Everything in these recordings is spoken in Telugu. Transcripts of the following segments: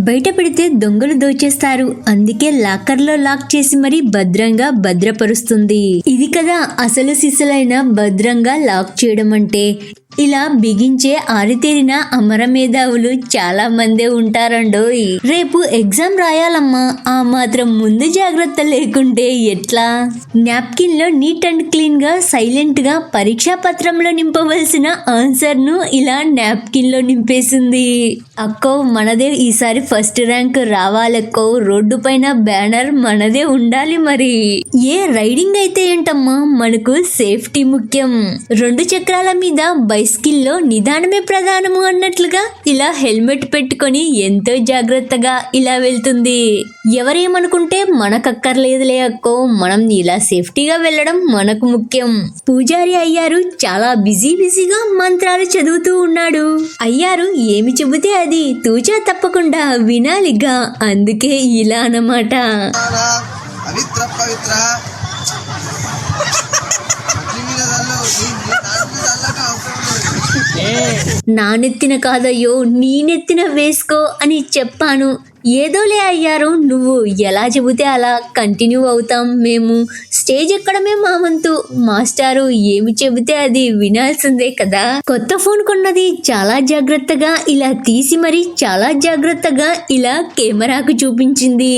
బయట పెడితే దొంగలు దోచేస్తారు, అందుకే లాకర్లో లాక్ చేసి మరీ భద్రంగా భద్రపరుస్తుంది. ఇది కదా అసలు సిసలైన భద్రంగా లాక్ చేయడం అంటే. ఇలా బిగించే ఆరితేరిన అమర మేధావులు చాలా మందే ఉంటారండోయ్. రేపు ఎగ్జామ్ రాయాలమ్మా, ఆ మాత్రం ముందు జాగ్రత్త లేకుంటే ఎట్లా? నాప్కిన్ లో నీట్ అండ్ క్లీన్ గా సైలెంట్ గా పరీక్షా పత్రంలో నింపవలసిన ఆన్సర్ ను ఇలా నాప్కిన్ లో నింపేసింది. అక్కో మనదే ఈసారి ఫస్ట్ ర్యాంక్ రావాలక్కో, రోడ్డు పైన బ్యానర్ మనదే ఉండాలి మరి. ఏ రైడింగ్ అయితే ఏంటమ్మా, మనకు సేఫ్టీ ముఖ్యం. 2 చక్రాల మీద బైస్కిల్లో నిదానమే ప్రధానము అన్నట్లుగా ఇలా హెల్మెట్ పెట్టుకొని ఎంతో జాగ్రత్తగా ఇలా వెళ్తుంది. ఎవరేమనుకుంటే మనకక్కర్లేదులే అక్కో, మనం ఇలా సేఫ్టీగా వెళ్ళడం మనకు ముఖ్యం. పూజారి అయ్యారు చాలా బిజీగా మంత్రాలు చదువుతూ ఉన్నాడు. అయ్యారు ఏమి చెబితే అది తూచా తప్పకుండా వినాలిగా, అందుకే ఇలా అన్నమాట. నానెత్తిన కాదయ్యో నీనెత్తిన వేసుకో అని చెప్పాను. ఏదోలే అయ్యారు, నువ్వు ఎలా చెబితే అలా కంటిన్యూ అవుతాం మేము. స్టేజ్ ఎక్కడమే మా వంతు. మాస్టారు ఏమి చెబితే అది వినాల్సిందే కదా. కొత్త ఫోన్ కొన్నది చాలా జాగ్రత్తగా ఇలా తీసి మరి చాలా జాగ్రత్తగా ఇలా కెమెరాకు చూపించింది.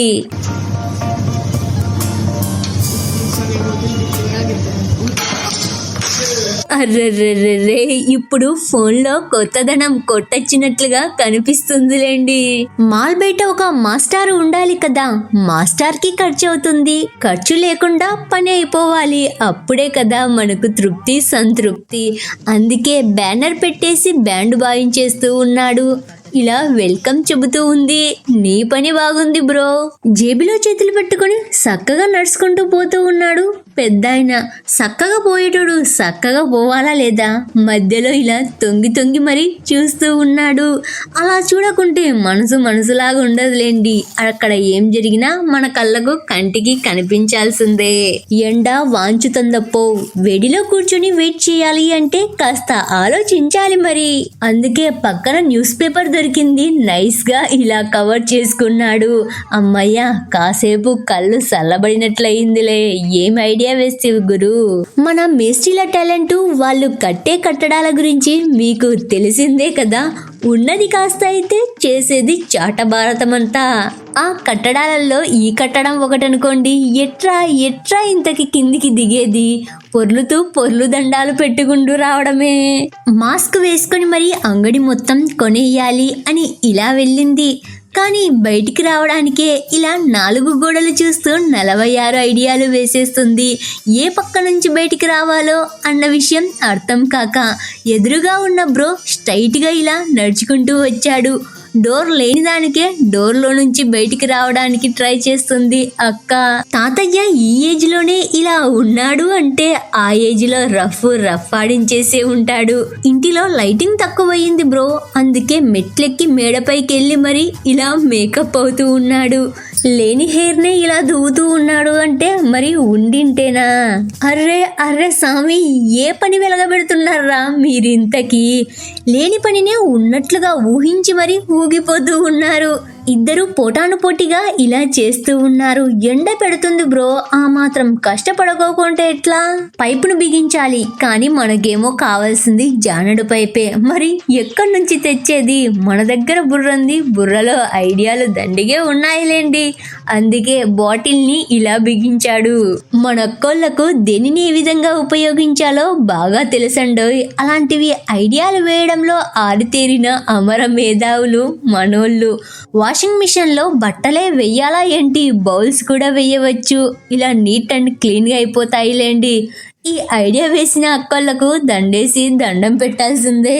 అర్రెర్రెర్రే, ఇప్పుడు ఫోన్లో కొత్తదనం కొట్టొచ్చినట్లుగా కనిపిస్తుందిలేండి. మాల్ బయట ఒక మాస్టారు ఉండాలి కదా, మాస్టర్ కి ఖర్చు అవుతుంది. ఖర్చు లేకుండా పని అయిపోవాలి, అప్పుడే కదా మనకు తృప్తి సంతృప్తి. అందుకే బ్యానర్ పెట్టేసి బ్యాండ్ వాయించేస్తూ ఉన్నాడు. ఇలా వెల్కమ్ చెబుతూ ఉంది. నీ పని బాగుంది బ్రో. జేబులో చేతులు పెట్టుకుని చక్కగా నడుచుకుంటూ పోతూ ఉన్నాడు పెద్దాయన. చక్కగా పోయేటోడు చక్కగా పోవాలా లేదా? మధ్యలో ఇలా తొంగి మరి చూస్తూ ఉన్నాడు. అలా చూడకుంటే మనసులాగా ఉండదులేండి. అక్కడ ఏం జరిగినా మన కళ్ళకు కంటికి కనిపించాల్సిందే. ఎండ వాంచుతుందప్పో, వేడిలో కూర్చొని వెయిట్ చేయాలి అంటే కాస్త ఆలోచించాలి మరి. అందుకే పక్కన న్యూస్ పేపర్ దొరికింది, నైస్ గా ఇలా కవర్ చేసుకున్నాడు. అమ్మయ్య, కాసేపు కళ్ళు చల్లబడినట్లయిందిలే. ఏం ఐడియా వేస్తేవి గురు. మన మేస్ట్రీల టాలెంట్, వాళ్ళు కట్టే కట్టడాల గురించి మీకు తెలిసిందే కదా. ఉన్నది కాస్త అయితే చేసేది చాట భారతమంతా. ఆ కట్టడాలలో ఈ కట్టడం ఒకటనుకోండి, ఎట్రా ఇంతకి కిందికి దిగేది? పొర్లు దండాలు పెట్టుకుంటూ రావడమే. మాస్క్ వేసుకొని మరి అంగడి మొత్తం కొనేయాలి అని ఇలా వెళ్ళింది. కానీ బయటికి రావడానికే ఇలా 4 గోడలు చూస్తూ 46 ఐడియాలు వేసేస్తుంది. ఏ పక్క నుంచి బయటికి రావాలో అన్న విషయం అర్థం కాక ఎదురుగా ఉన్న బ్రో స్ట్రైట్గా ఇలా నడుచుకుంటూ వచ్చాడు. డోర్ లేని దానికే డోర్లో నుంచి బయటికి రావడానికి ట్రై చేస్తుంది అక్క. తాతయ్య ఈ ఏజ్ లోనే ఇలా ఉన్నాడు అంటే ఆ ఏజ్ లో రఫ్ ఆడించేసే ఉంటాడు. ఇంటిలో లైటింగ్ తక్కువయింది బ్రో, అందుకే మెట్లెక్కి మేడపైకి వెళ్ళి మరి ఇలా మేకప్ అవుతూ ఉన్నాడు. లేని హెయిర్ నే ఇలా దువ్వుతూ ఉన్నాడు అంటే మరి ఉండింటేనా? అర్రే సామి, ఏ పని వెలగబెడుతున్నారా మీరింతకి? లేని పనినే ఉన్నట్లుగా ఊహించి మరి ఊగిపోతూ ఉన్నారు. ఇద్దరు పోటాను పోటీగా ఇలా చేస్తూ ఉన్నారు. ఎండ పెడుతుంది బ్రో, ఆ మాత్రం కష్టపడకోకుంటే ఎట్లా? పైపును బిగించాలి, కానీ మనకేమో కావాల్సింది జానడు పైపే. మరి ఎక్కడి నుంచి తెచ్చేది? మన దగ్గర బుర్రంది, బుర్రలో ఐడియాలు దండిగే ఉన్నాయిలేండి. అందుకే బాటిల్ ని ఇలా బిగించాడు. మనొక్కళ్ళకు దేనిని ఏ విధంగా ఉపయోగించాలో బాగా తెలుసండోయ్. అలాంటివి ఐడియాలు వేయడంలో ఆరితేరిన అమర మేధావులు మనోళ్ళు. వాషింగ్ మిషన్ లో బట్టలే వెయ్యాలా ఏంటి, బౌల్స్ కూడా వేయవచ్చు. ఇలా నీట్ అండ్ క్లీన్ గా అయిపోతాయిలేండి. ఈ ఐడియా వేసిన అక్కలకు దండేసి దండం పెట్టాల్సిందే.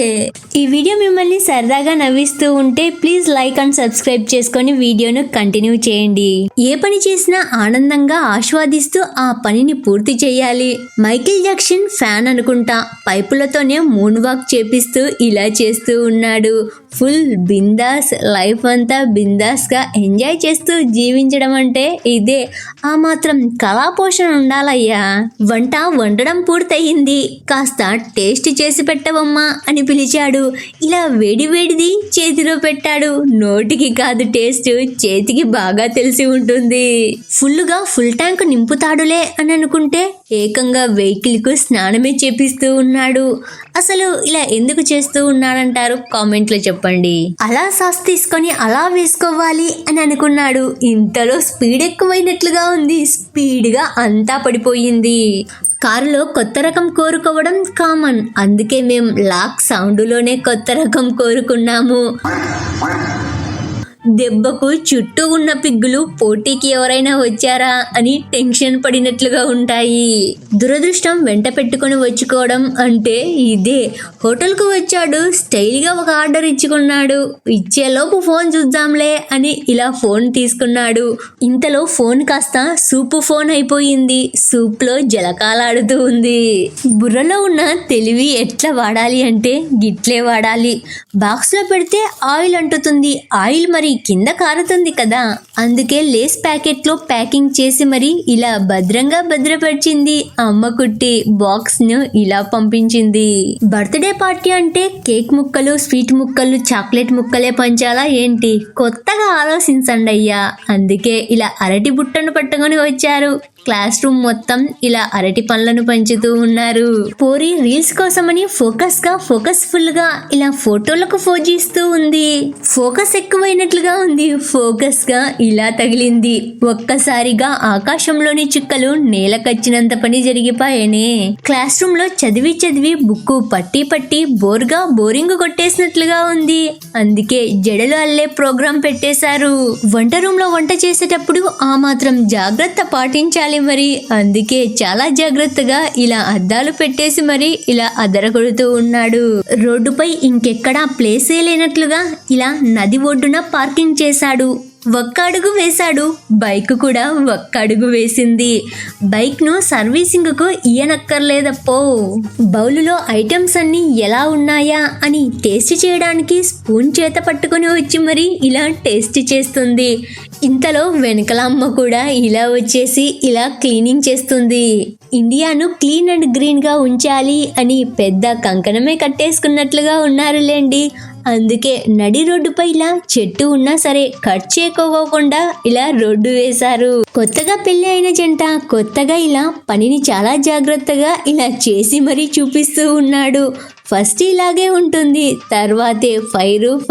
ఈ వీడియో మిమ్మల్ని సరదాగా నవ్విస్తూ ఉంటే ప్లీజ్ లైక్ అండ్ సబ్స్క్రైబ్ చేసుకొని వీడియోను కంటిన్యూ చేయండి. ఏ పని చేసినా ఆనందంగా ఆస్వాదిస్తూ ఆ పనిని పూర్తి చేయాలి. మైకేల్ జాక్సన్ ఫ్యాన్ అనుకుంటా, పైపులతోనే మూన్ వాక్ చేపిస్తూ ఇలా చేస్తూ ఉన్నాడు. ఫుల్ బిందాస్ లైఫ్ అంతా బిందాస్ గా ఎంజాయ్ చేస్తూ జీవించడం అంటే ఇదే. ఆ మాత్రం కళా పోషణ ఉండాలయ్యా. వంట వండడం పూర్తయింది, కాస్త టేస్ట్ చేసి పెట్టవమ్మా అని పిలిచాడు. ఇలా వేడివేడిది చేతిలో పెట్టాడు. నోటికి కాదు టేస్ట్, చేతికి బాగా తెలిసి ఉంటుంది. ఫుల్లుగా ఫుల్ ట్యాంక్ నింపుతాడులే అని అనుకుంటే ఏకంగా వెహికల్ కు స్నానమే చేపిస్తూ ఉన్నాడు. అసలు ఇలా ఎందుకు చేస్తూ ఉన్నాడంటారు? కామెంట్లో చెప్పండి. అలా సాస్ తీసుకొని అలా వేసుకోవాలి అని అనుకున్నాడు. ఇంతలో స్పీడ్ ఎక్కువైనట్లుగా ఉంది. స్పీడ్గా అంతా పడిపోయింది. కారులో కొత్త రకం కోరుకోవడం కామన్, అందుకే మేం లాక్ సౌండ్లోనే కొత్త రకం కోరుకున్నాము. దెబ్బకు చుట్టూ ఉన్న పిగ్గులు పోటీకి ఎవరైనా వచ్చారా అని టెన్షన్ పడినట్లుగా ఉంటాయి. దురదృష్టం వెంట పెట్టుకుని వచ్చుకోవడం అంటే ఇదే. హోటల్కు వచ్చాడు, స్టైల్గా ఒక ఆర్డర్ ఇచ్చుకున్నాడు. ఇచ్చేలోపు ఫోన్ చూద్దాంలే అని ఇలా ఫోన్ తీసుకున్నాడు. ఇంతలో ఫోన్ కాస్త సూపు ఫోన్ అయిపోయింది. సూప్లో జలకాలాడుతూ ఉంది. బుర్రలో ఉన్న తెలివి ఎట్లా వాడాలి అంటే గిట్లే వాడాలి. బాక్స్లో పెడితే ఆయిల్ అంటుతుంది. ఆయిల్ మరి కింద కారుతుంది కదా, అందుకే లేస్ ప్యాకెట్ లో ప్యాకింగ్ చేసి మరి ఇలా భద్రంగా భద్రపరిచింది అమ్మ కుట్టి. బాక్స్ ను ఇలా పంపించింది. బర్త్డే పార్టీ అంటే కేక్ ముక్కలు, స్వీట్ ముక్కలు, చాక్లెట్ ముక్కలే పంచాలా ఏంటి? కొత్తగా ఆలోచించండి అయ్యా. అందుకే ఇలా అరటి బుట్టను పట్టుకొని వచ్చారు. క్లాస్ రూమ్ మొత్తం ఇలా అరటి పండ్లను పంచుతూ ఉన్నారు. పోరి రీల్స్ కోసమని ఫోకస్ఫుల్ గా ఇలా ఫోటోలకు ఫోజిస్తూ ఉంది. ఫోకస్ ఎక్కువైనట్లుగా ఉంది. ఫోకస్ గా ఇలా తగిలింది. ఒక్కసారిగా ఆకాశంలోని చుక్కలు నేలకచ్చినంత పని జరిగిపోయానే. క్లాస్ రూమ్ లో చదివి బుక్కు పట్టి బోరింగ్ కొట్టేసినట్లుగా ఉంది. అందుకే జడలు అల్లే ప్రోగ్రాం పెట్టేశారు. వంట రూమ్ లో వంట చేసేటప్పుడు ఆ మాత్రం జాగ్రత్త పాటించాలి మరి. అందుకే చాలా జాగ్రత్తగా ఇలా అద్దాలు పెట్టేసి మరి ఇలా అదరగొడుతూ ఉన్నాడు. రోడ్డుపై ఇంకెక్కడా ప్లేసే లేనట్లుగా ఇలా నది ఒడ్డున పార్కింగ్ చేశాడు. ఒక్క అడుగు వేశాడు. బైక్ కూడా ఒక్క అడుగు వేసింది. బైక్ ను సర్వీసింగ్ కు ఇయ్యనక్కర్లేదప్పో. బౌలులో ఐటమ్స్ అన్ని ఎలా ఉన్నాయా అని టేస్ట్ చేయడానికి స్పూన్ చేత పట్టుకొని వచ్చి మరి ఇలా టేస్ట్ చేస్తుంది. ఇంతలో వెనకల అమ్మ కూడా ఇలా వచ్చేసి ఇలా క్లీనింగ్ చేస్తుంది. ఇండియాను క్లీన్ అండ్ గ్రీన్ గా ఉంచాలి అని పెద్ద కంకణమే కట్టేసుకున్నట్లుగా ఉన్నారులేండి. అందుకే నడి రోడ్డుపై ఇలా చెట్టు ఉన్నా సరే కట్ చేయకోకుండా ఇలా రోడ్డు వేశారు. కొత్తగా పెళ్లి అయిన జంట కొత్తగా ఇలా పనిని చాలా జాగ్రత్తగా ఇలా చేసి మరీ చూపిస్తూ ఉన్నాడు. ఫస్ట్ ఇలాగే ఉంటుంది, తర్వాతే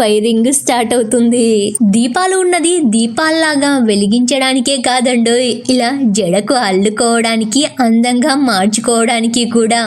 ఫైరింగ్ స్టార్ట్ అవుతుంది. దీపాలు ఉన్నది దీపాల్లాగా వెలిగించడానికే కాదండో, ఇలా జడకు అల్లుకోవడానికి, అందంగా మార్చుకోవడానికి కూడా.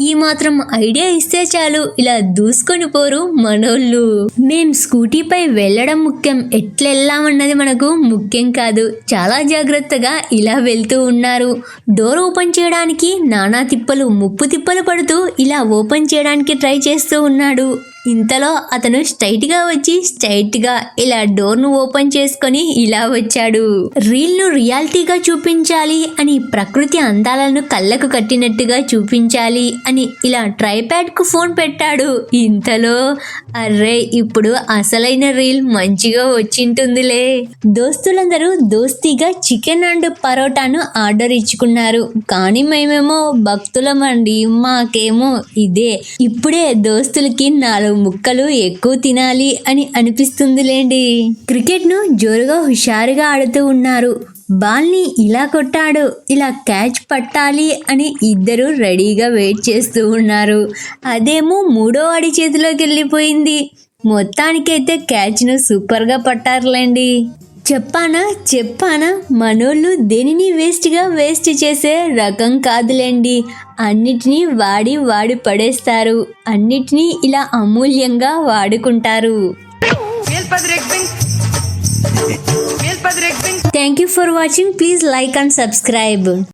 ఈ మాత్రం ఐడియా ఇస్తే చాలు ఇలా దూసుకొని పోరు మనోళ్ళు. మేం స్కూటీపై వెళ్ళడం ముఖ్యం, ఎట్లెళ్ళామన్నది మనకు ముఖ్యం కాదు. చాలా జాగ్రత్తగా ఇలా వెళ్తూ ఉన్నారు. డోర్ ఓపెన్ చేయడానికి నానా తిప్పలు, ముప్పు తిప్పలు పడుతూ ఇలా ఓపెన్ చేయడానికి ట్రై చేస్తూ ఉన్నాడు. ఇంతలో అతను స్ట్రైట్ గా వచ్చి స్ట్రైట్ గా ఇలా డోర్ ను ఓపెన్ చేసుకొని ఇలా వచ్చాడు. రీల్ ను రియాలిటీగా చూపించాలి అని, ప్రకృతి అందాలను కళ్ళకు కట్టినట్టుగా చూపించాలి అని ఇలా ట్రైప్యాడ్ కు ఫోన్ పెట్టాడు. ఇంతలో అర్రే ఇప్పుడు అసలైన రీల్ మంచిగా వచ్చింటుందిలే. దోస్తులందరూ దోస్తీగా చికెన్ అండ్ పరోటాను ఆర్డర్ ఇచ్చుకున్నారు. కానీ మేమేమో భక్తులమండి, మాకేమో ఇదే. ఇప్పుడే దోస్తులకి 4 ముక్కలు ఎక్కువ తినాలి అని అనిపిస్తుందిలేండి. క్రికెట్ ను జోరుగా హుషారుగా ఆడుతూ ఉన్నారు. బాల్ ని ఇలా కొట్టాడు, ఇలా క్యాచ్ పట్టాలి అని ఇద్దరు రెడీగా వెయిట్ చేస్తూ ఉన్నారు. అదేమో 3వ వాడి చేతిలోకి వెళ్ళిపోయింది. మొత్తానికైతే క్యాచ్ ను సూపర్ గా పట్టారులేండి. చెప్పానా మనోళ్ళు దేనిని వేస్ట్ చేసే రకం కాదులేండి. అన్నిటినీ వాడి పడేస్తారు. అన్నిటినీ ఇలా అమూల్యంగా వాడుకుంటారు. Thank you for watching. Please like and subscribe.